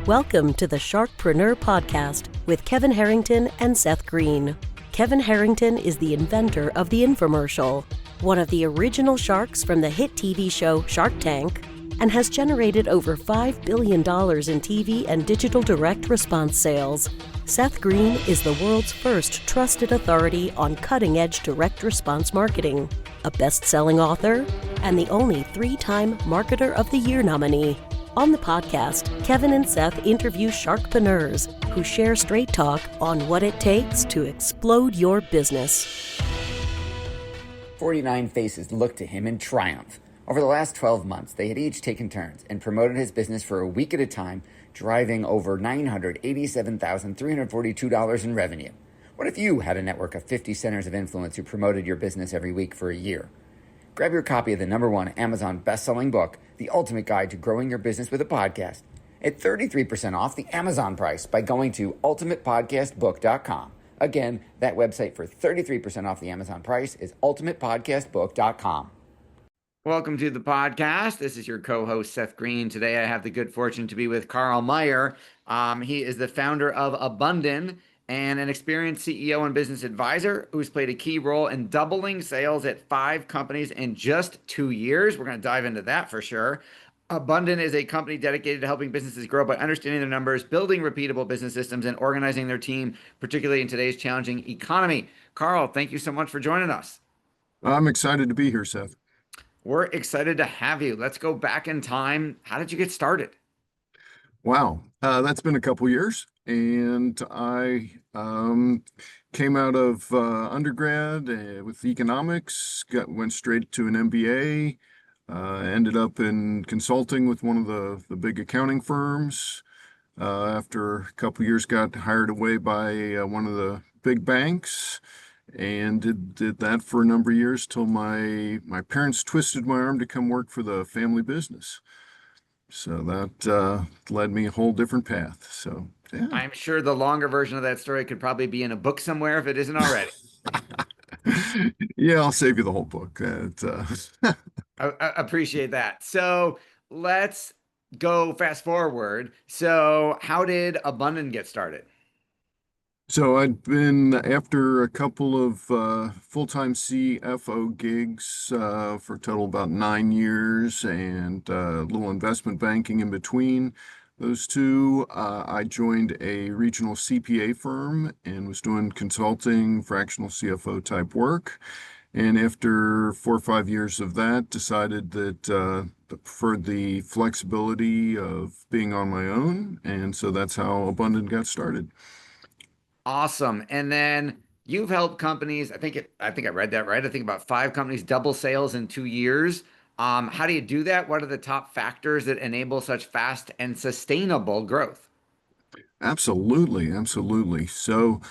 Welcome to the Sharkpreneur podcast with Kevin Harrington and Seth Greene. Kevin Harrington is the inventor of the infomercial, one of the original sharks from the hit TV show Shark Tank, and has generated over $5 billion in TV and digital direct response sales. Seth Greene is the world's first trusted authority on cutting-edge direct response marketing, a best-selling author, and the only 3-time Marketer of the Year nominee. On the podcast, Kevin and Seth interview sharkpreneurs who share straight talk on what it takes to explode your business. 49 faces looked to him in triumph. Over the last 12 months, they had each taken turns and promoted his business for a week at a time, driving over $987,342 in revenue. What if you had a network of 50 centers of influence who promoted your business every week for a year? Grab your copy of the #1 Amazon best-selling book, The Ultimate Guide to Growing Your Business with a Podcast, at 33% off the Amazon price by going to ultimatepodcastbook.com. Again, that website for 33% off the Amazon price is ultimatepodcastbook.com. Welcome to the podcast. This is your co-host, Seth Greene. Today, I have the good fortune to be with Karl Maier. He is the founder of Abunden and an experienced CEO and business advisor who's played a key role in doubling sales at 5 companies in just 2 years. We're going to dive into that for sure. Abunden is a company dedicated to helping businesses grow by understanding their numbers, building repeatable business systems, and organizing their team, particularly in today's challenging economy. Karl, thank you so much for joining us. I'm excited to be here, Seth. We're excited to have you. Let's go back in time. How did you get started? Wow, that's been a couple years, and I came out of undergrad with economics, went straight to an MBA, ended up in consulting with one of the big accounting firms. After a couple years, got hired away by one of the big banks, and did that for a number of years till my parents twisted my arm to come work for the family business. So that led me a whole different path. So yeah. I'm sure the longer version of that story could probably be in a book somewhere if it isn't already. Yeah, I'll save you the whole book. I appreciate that. So let's go fast forward. So how did Abunden get started? So I'd been, after a couple of full-time CFO gigs for a total about 9 years, and a little investment banking in between those two, I joined a regional CPA firm and was doing consulting, fractional CFO type work. And after 4 or 5 years of that, decided that I preferred the flexibility of being on my own. And so that's how Abunden got started. Awesome. And then you've helped companies, I think I read that right. I think about 5 companies double sales in 2 years. How do you do that? What are the top factors that enable such fast and sustainable growth? Absolutely, absolutely. So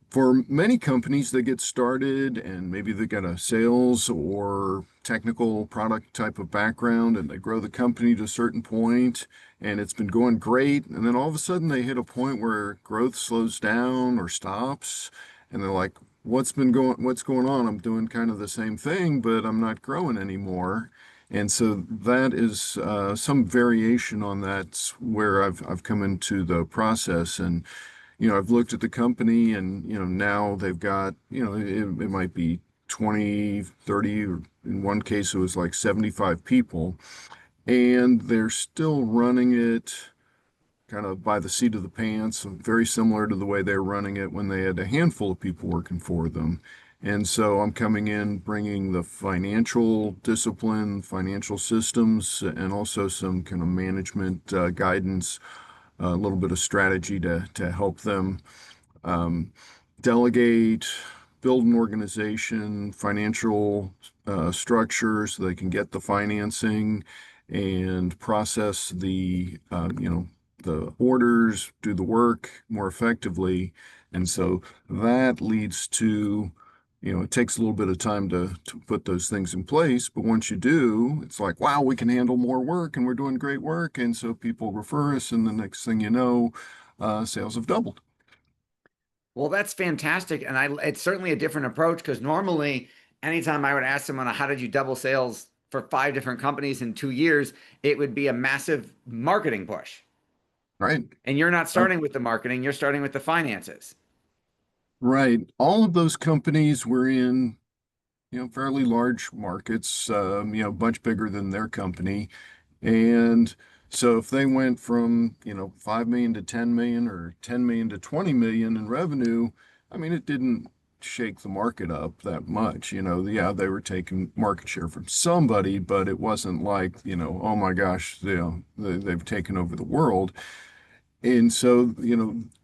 for many companies, they get started and maybe they got a sales or technical product type of background, and they grow the company to a certain point and it's been going great. And then all of a sudden they hit a point where growth slows down or stops, and they're like, what's going on? I'm doing kind of the same thing, but I'm not growing anymore. And so that is some variation on that's where I've come into the process. And I've looked at the company, and now they've got, it might be 20, 30, or in one case it was like 75 people, and they're still running it kind of by the seat of the pants, very similar to the way they were running it when they had a handful of people working for them. And so I'm coming in, bringing the financial discipline, financial systems, and also some kind of management guidance, a little bit of strategy to help them delegate, build an organization, financial structure so they can get the financing and process the orders, do the work more effectively. And so that leads to, it takes a little bit of time to put those things in place. But once you do, it's like, wow, we can handle more work and we're doing great work. And so people refer us, and the next thing you know, sales have doubled. Well, that's fantastic. And it's certainly a different approach, because normally anytime I would ask someone, how did you double sales for 5 different companies in 2 years, it would be a massive marketing push. Right. And you're not Uh, starting with the marketing, you're starting with the finances. right. All of those companies were in, fairly large markets, much bigger than their company. And so if they went from, 5 million to 10 million or 10 million to 20 million in revenue, I mean, it didn't shake the market up that much. Yeah, they were taking market share from somebody, but it wasn't like, oh my gosh, they've taken over the world. And so,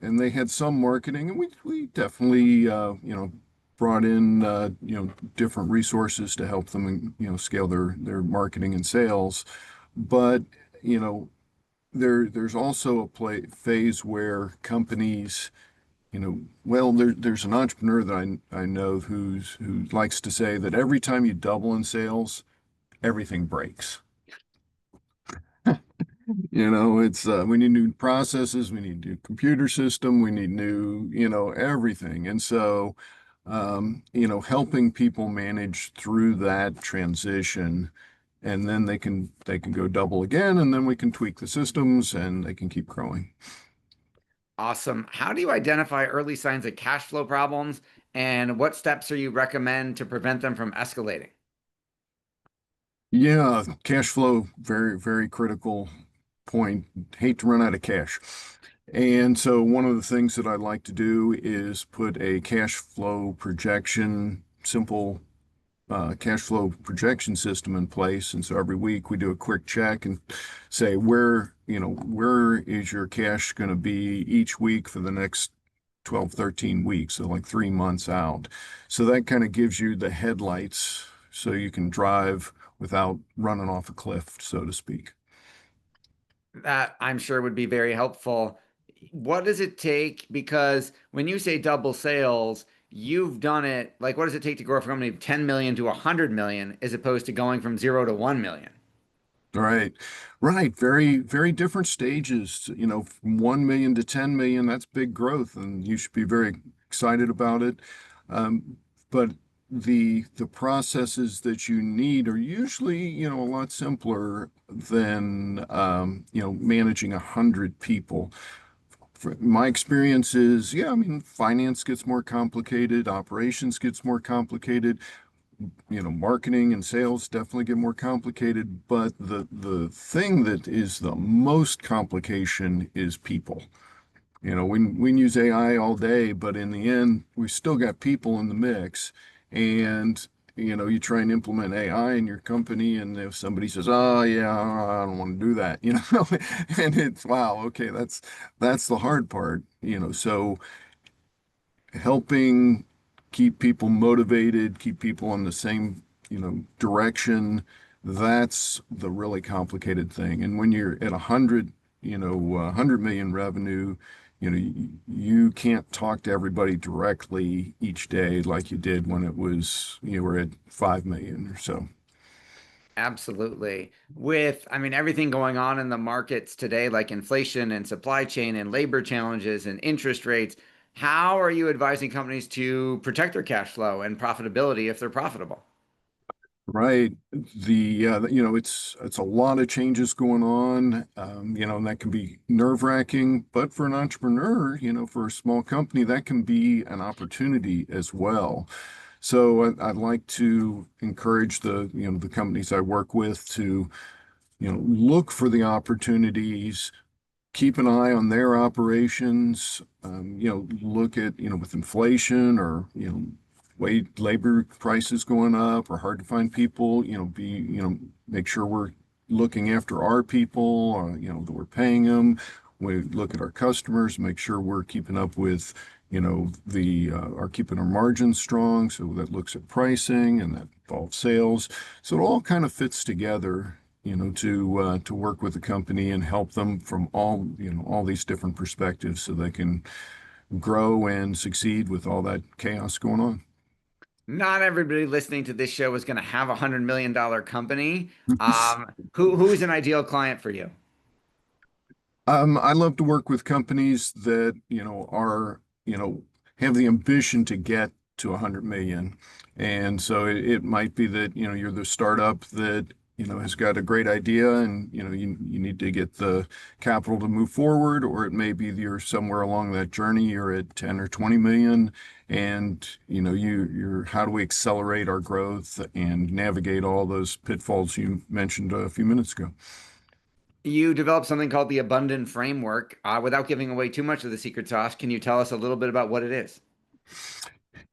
and they had some marketing, and we definitely, brought in, different resources to help them, scale their marketing and sales. But, you know, there's also a phase where companies, well, there's an entrepreneur that I know who likes to say that every time you double in sales, everything breaks. It's we need new processes, we need new computer system, we need new, everything. And so, helping people manage through that transition, and then they can go double again, and then we can tweak the systems and they can keep growing. Awesome. How do you identify early signs of cash flow problems, and what steps are you recommend to prevent them from escalating? Yeah, cash flow, very, very critical point. Hate to run out of cash. And so one of the things that I like to do is put a cash flow projection, simple cash flow projection system in place. And so every week we do a quick check and say where is your cash going to be each week for the next 12, 13 weeks, so like 3 months out. So that kind of gives you the headlights so you can drive without running off a cliff, so to speak. That I'm sure would be very helpful. What does it take? Because when you say double sales, you've done it. Like, what does it take to grow from a company of 10 million to 100 million as opposed to going from 0 to 1 million? Right. Right. Very, very different stages. From 1 million to 10 million, that's big growth, and you should be very excited about it. But the processes that you need are usually, a lot simpler than, managing 100 people. My experience is, yeah, I mean, finance gets more complicated, operations gets more complicated, marketing and sales definitely get more complicated, but the thing that is the most complication is people. We can use AI all day, but in the end, we still got people in the mix. And you try and implement AI in your company, and if somebody says, "Oh yeah, I don't want to do that," and it's wow, okay, that's the hard part. So helping keep people motivated, keep people on the same, direction. That's the really complicated thing. And when you're at 100, 100 million revenue, you can't talk to everybody directly each day like you did when it was, you were at 5 million or so. Absolutely. With, I mean, everything going on in the markets today, like inflation and supply chain and labor challenges and interest rates, how are you advising companies to protect their cash flow and profitability if they're profitable? Right. It's a lot of changes going on, and that can be nerve-wracking. But for an entrepreneur, for a small company, that can be an opportunity as well. So I'd like to encourage the companies I work with to, look for the opportunities, keep an eye on their operations, look at, with inflation or, wage labor prices going up or hard to find people, make sure we're looking after our people, that we're paying them. We look at our customers, make sure we're keeping up with, are keeping our margins strong. So that looks at pricing and that involves sales. So it all kind of fits together, to work with the company and help them from all these different perspectives so they can grow and succeed with all that chaos going on. Not everybody listening to this show is going to have $100 million company. Who is an ideal client for you? I love to work with companies that, have the ambition to get to 100 million. And so it might be that, you're the startup that has got a great idea and, you need to get the capital to move forward, or it may be you're somewhere along that journey, you're at 10 or 20 million and, you're how do we accelerate our growth and navigate all those pitfalls you mentioned a few minutes ago. You developed something called the Abunden framework. Without giving away too much of the secret sauce, can you tell us a little bit about what it is?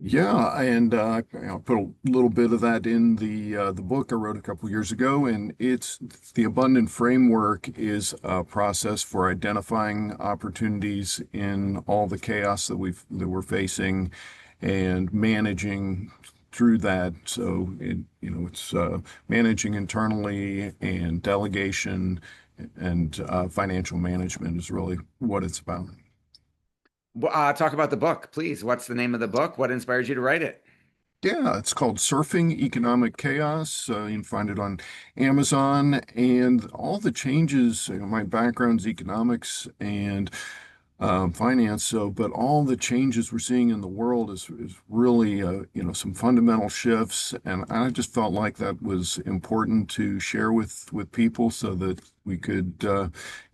Yeah, and I put a little bit of that in the book I wrote a couple years ago, and it's the Abundant Framework is a process for identifying opportunities in all the chaos that we're facing, and managing through that. So it's managing internally, and delegation and financial management is really what it's about. Talk about the book, please. What's the name of the book? What inspired you to write it? Yeah, it's called Surfing Economic Chaos. You can find it on Amazon, and all the changes. My background's economics and finance, but all the changes we're seeing in the world is really some fundamental shifts, and I just felt like that was important to share with people so that we could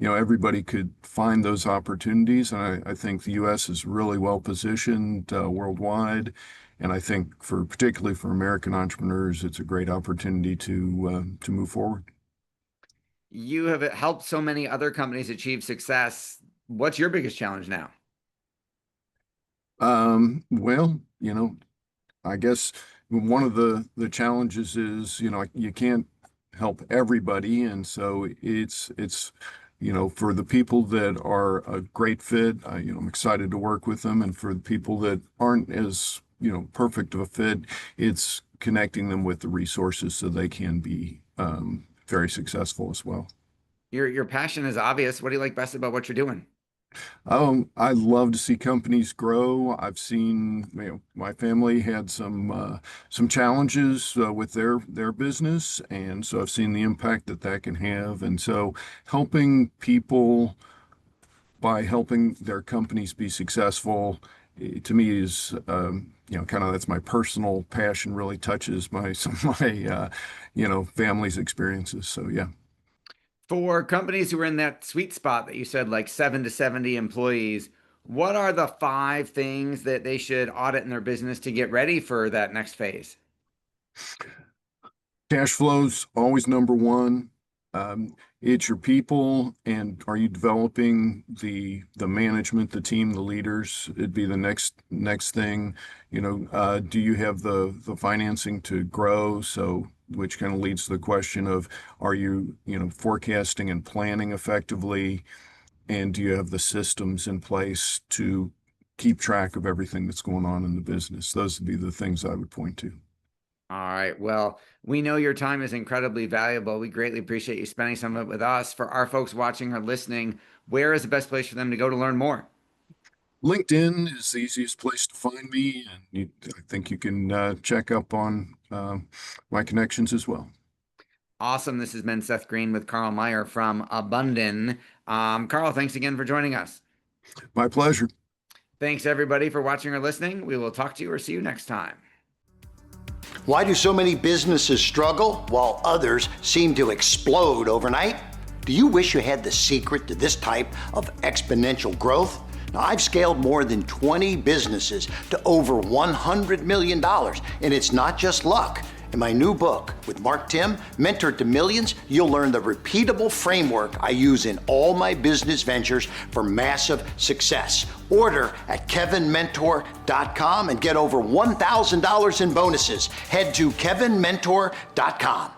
everybody could find those opportunities. And I think the U.S. is really well positioned worldwide, and I think particularly for American entrepreneurs, it's a great opportunity to move forward. You have helped so many other companies achieve success. What's your biggest challenge now? Well, I guess one of the challenges is, you can't help everybody. And so it's, for the people that are a great fit, I'm excited to work with them. And for the people that aren't as, perfect of a fit, it's connecting them with the resources so they can be very successful as well. Your passion is obvious. What do you like best about what you're doing? I love to see companies grow. I've seen, my family had some challenges with their business, and so I've seen the impact that can have. And so, helping people by helping their companies be successful, to me is kind of that's my personal passion. Really touches some of my family's experiences. So yeah. For companies who are in that sweet spot that you said, like 7 to 70 employees, what are the 5 things that they should audit in their business to get ready for that next phase? Cash flow's always number one. It's your people, and are you developing the management, the team, the leaders? It'd be the next thing. Do you have the financing to grow? So, which kind of leads to the question of, are you forecasting and planning effectively, and do you have the systems in place to keep track of everything that's going on in the business? Those would be the things I would point to. All right. Well, we know your time is incredibly valuable. We greatly appreciate you spending some of it with us. For our folks watching or listening, where is the best place for them to go to learn more? LinkedIn is the easiest place to find me, and I think you can check up on my connections as well. Awesome. This has been Seth Greene with Karl Maier from Abunden. Karl, thanks again for joining us. My pleasure. Thanks, everybody, for watching or listening. We will talk to you or see you next time. Why do so many businesses struggle while others seem to explode overnight? Do you wish you had the secret to this type of exponential growth? Now, I've scaled more than 20 businesses to over $100 million, and it's not just luck. In my new book with Mark Tim, Mentor to Millions, you'll learn the repeatable framework I use in all my business ventures for massive success. Order at kevinmentor.com and get over $1,000 in bonuses. Head to kevinmentor.com.